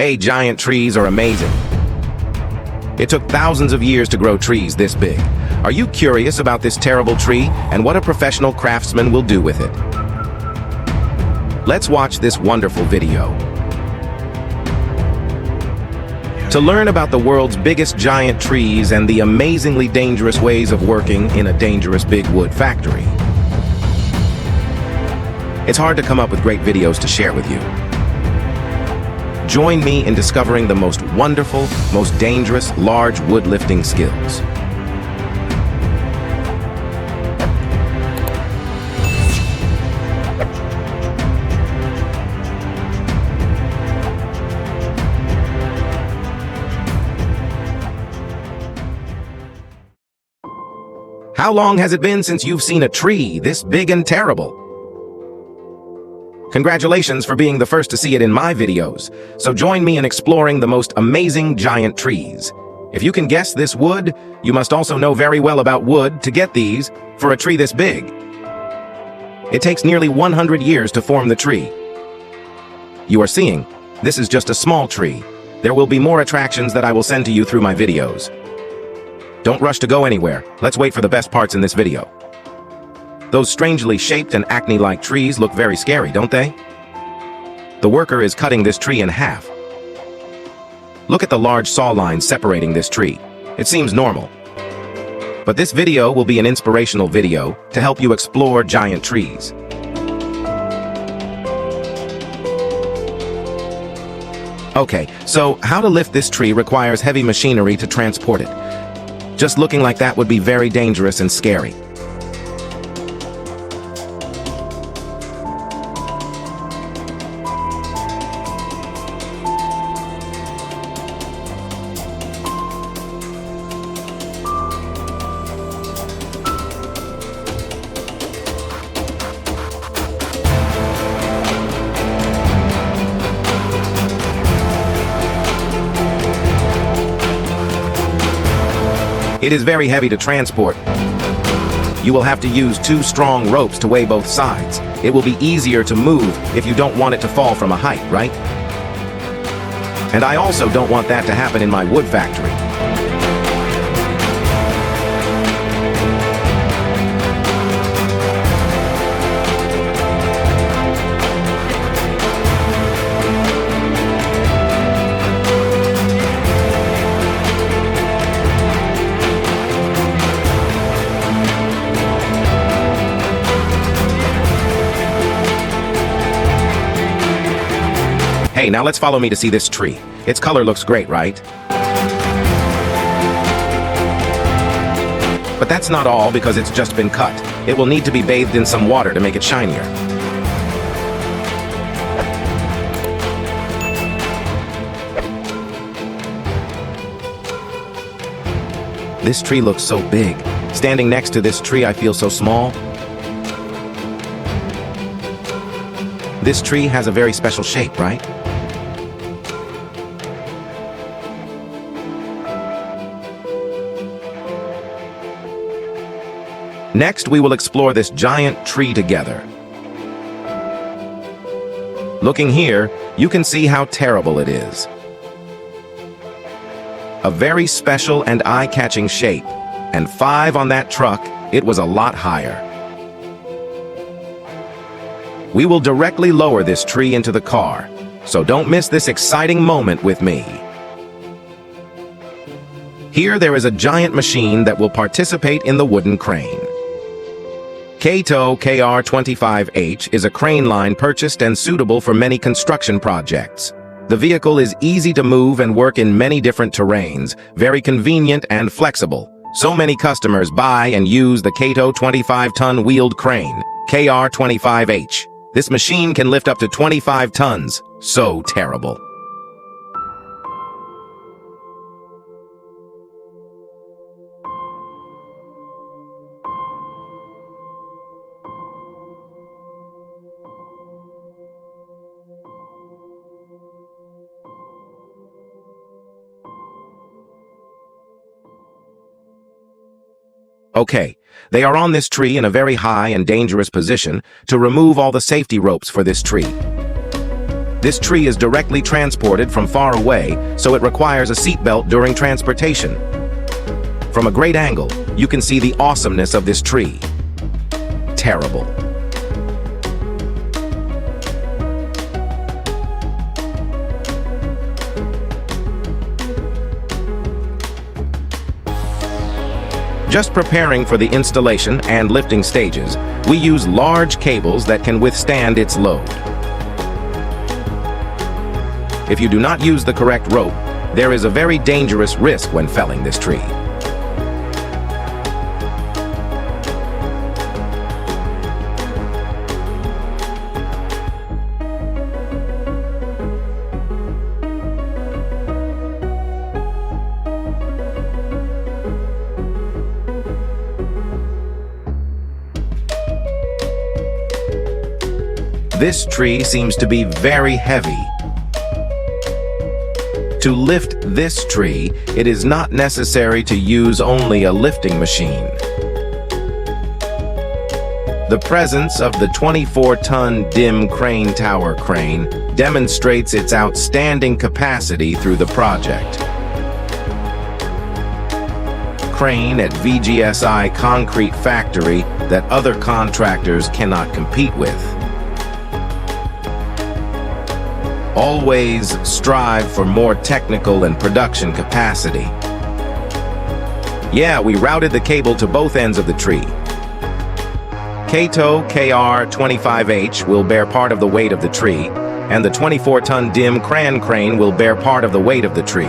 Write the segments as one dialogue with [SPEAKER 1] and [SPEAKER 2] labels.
[SPEAKER 1] Hey, giant trees are amazing. It took thousands of years to grow trees this big. Are you curious about this terrible tree and what a professional craftsman will do with it? Let's watch this wonderful video. To learn about the world's biggest giant trees and the amazingly dangerous ways of working in a dangerous big wood factory. It's hard to come up with great videos to share with you. Join me in discovering the most wonderful, most dangerous, large wood lifting skills. How long has it been since you've seen a tree this big and terrible? Congratulations for being the first to see it in my videos, so join me in exploring the most amazing giant trees. If you can guess this wood, you must also know very well about wood to get these for a tree this big. It takes nearly 100 years to form the tree. You are seeing, this is just a small tree. There will be more attractions that I will send to you through my videos. Don't rush to go anywhere. Let's wait for the best parts in this video. Those strangely shaped and acne-like trees look very scary, don't they? The worker is cutting this tree in half. Look at the large saw lines separating this tree. It seems normal. But this video will be an inspirational video to help you explore giant trees. Okay, so how to lift this tree requires heavy machinery to transport it. Just looking like that would be very dangerous and scary. It is very heavy to transport. You will have to use 2 strong ropes to weigh both sides. It will be easier to move if you don't want it to fall from a height, right? And I also don't want that to happen in my wood factory. Hey, now let's follow me to see this tree. Its color looks great, right? But that's not all because it's just been cut. It will need to be bathed in some water to make it shinier. This tree looks so big. Standing next to this tree, I feel so small. This tree has a very special shape, right? Next, we will explore this giant tree together. Looking here, you can see how terrible it is. A very special and eye-catching shape, and 5 on that truck, it was a lot higher. We will directly lower this tree into the car, so don't miss this exciting moment with me. Here there is a giant machine that will participate in the wooden crane. Kato KR25H is a crane line purchased and suitable for many construction projects. The vehicle is easy to move and work in many different terrains, very convenient and flexible. So many customers buy and use the Kato 25-ton wheeled crane, KR25H. This machine can lift up to 25 tons. So terrible. Okay, they are on this tree in a very high and dangerous position to remove all the safety ropes for this tree. This tree is directly transported from far away, so it requires a seatbelt during transportation. From a great angle, you can see the awesomeness of this tree. Terrible. Just preparing for the installation and lifting stages, we use large cables that can withstand its load. If you do not use the correct rope, there is a very dangerous risk when felling this tree. This tree seems to be very heavy. To lift this tree, it is not necessary to use only a lifting machine. The presence of the 24-ton dim crane tower crane demonstrates its outstanding capacity through the project. Crane at VGSI concrete factory that other contractors cannot compete with. Always strive for more technical and production capacity. Yeah, we routed the cable to both ends of the tree. Kato KR25H will bear part of the weight of the tree, and the 24-ton dim crane will bear part of the weight of the tree.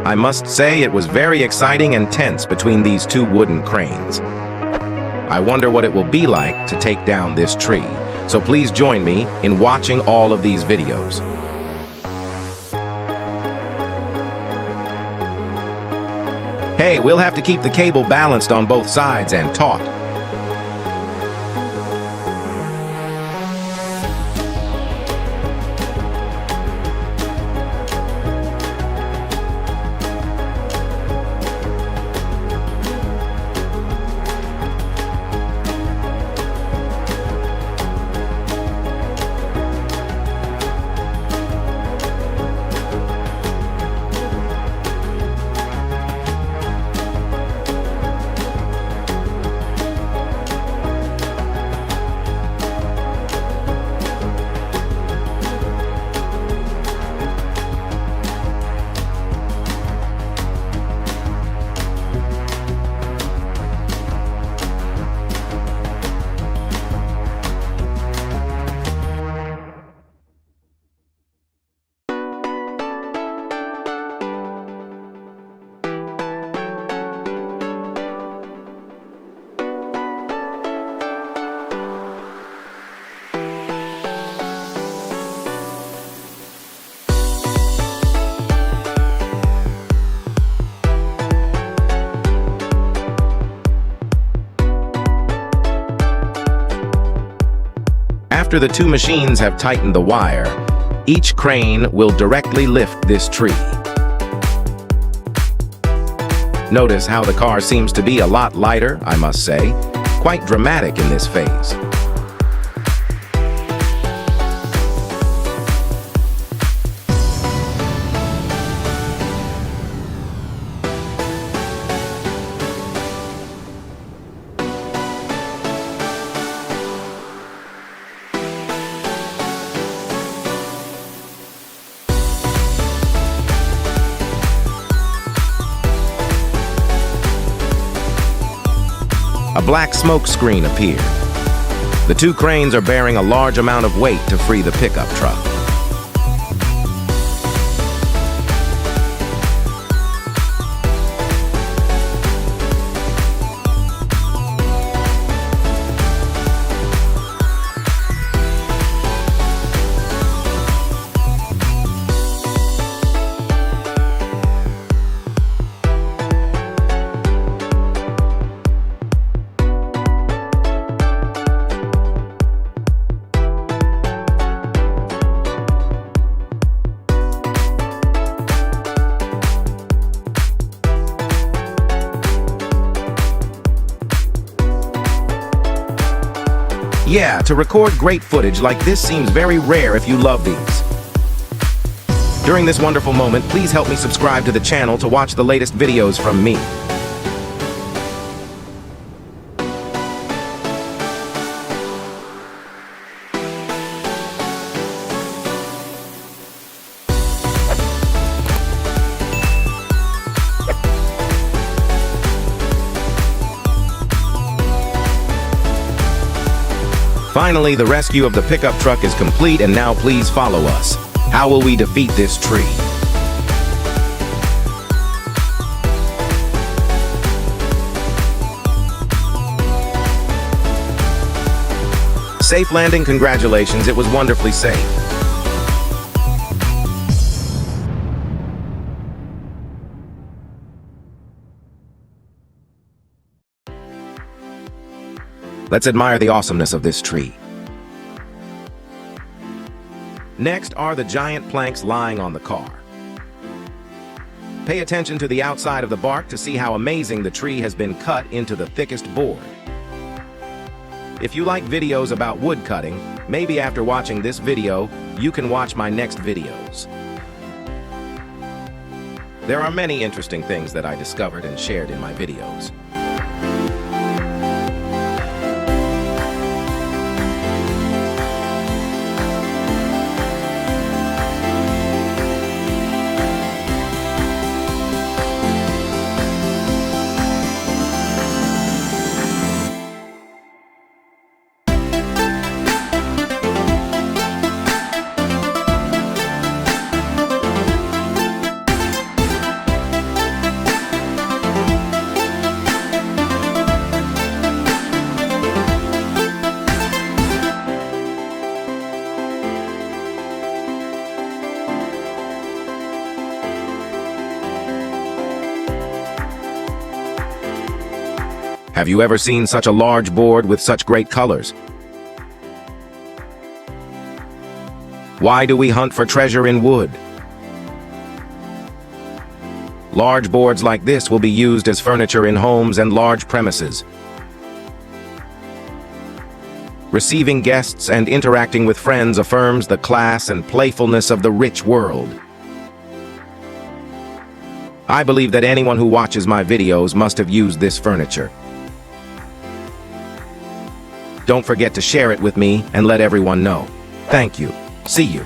[SPEAKER 1] I must say it was very exciting and tense between these two wooden cranes. I wonder what it will be like to take down this tree. So please join me in watching all of these videos. Hey, we'll have to keep the cable balanced on both sides and taut. After the two machines have tightened the wire, each crane will directly lift this tree. Notice how the car seems to be a lot lighter, I must say. Quite dramatic in this phase. A black smoke screen appeared. The two cranes are bearing a large amount of weight to free the pickup truck. Yeah, to record great footage like this seems very rare if you love these. During this wonderful moment, please help me subscribe to the channel to watch the latest videos from me. Finally, the rescue of the pickup truck is complete, and now please follow us. How will we defeat this tree? Safe landing, congratulations, it was wonderfully safe. Let's admire the awesomeness of this tree. Next are the giant planks lying on the car. Pay attention to the outside of the bark to see how amazing the tree has been cut into the thickest board. If you like videos about wood cutting, maybe after watching this video, you can watch my next videos. There are many interesting things that I discovered and shared in my videos. Have you ever seen such a large board with such great colors? Why do we hunt for treasure in wood? Large boards like this will be used as furniture in homes and large premises. Receiving guests and interacting with friends affirms the class and playfulness of the rich world. I believe that anyone who watches my videos must have used this furniture. Don't forget to share it with me and let everyone know. Thank you. See you.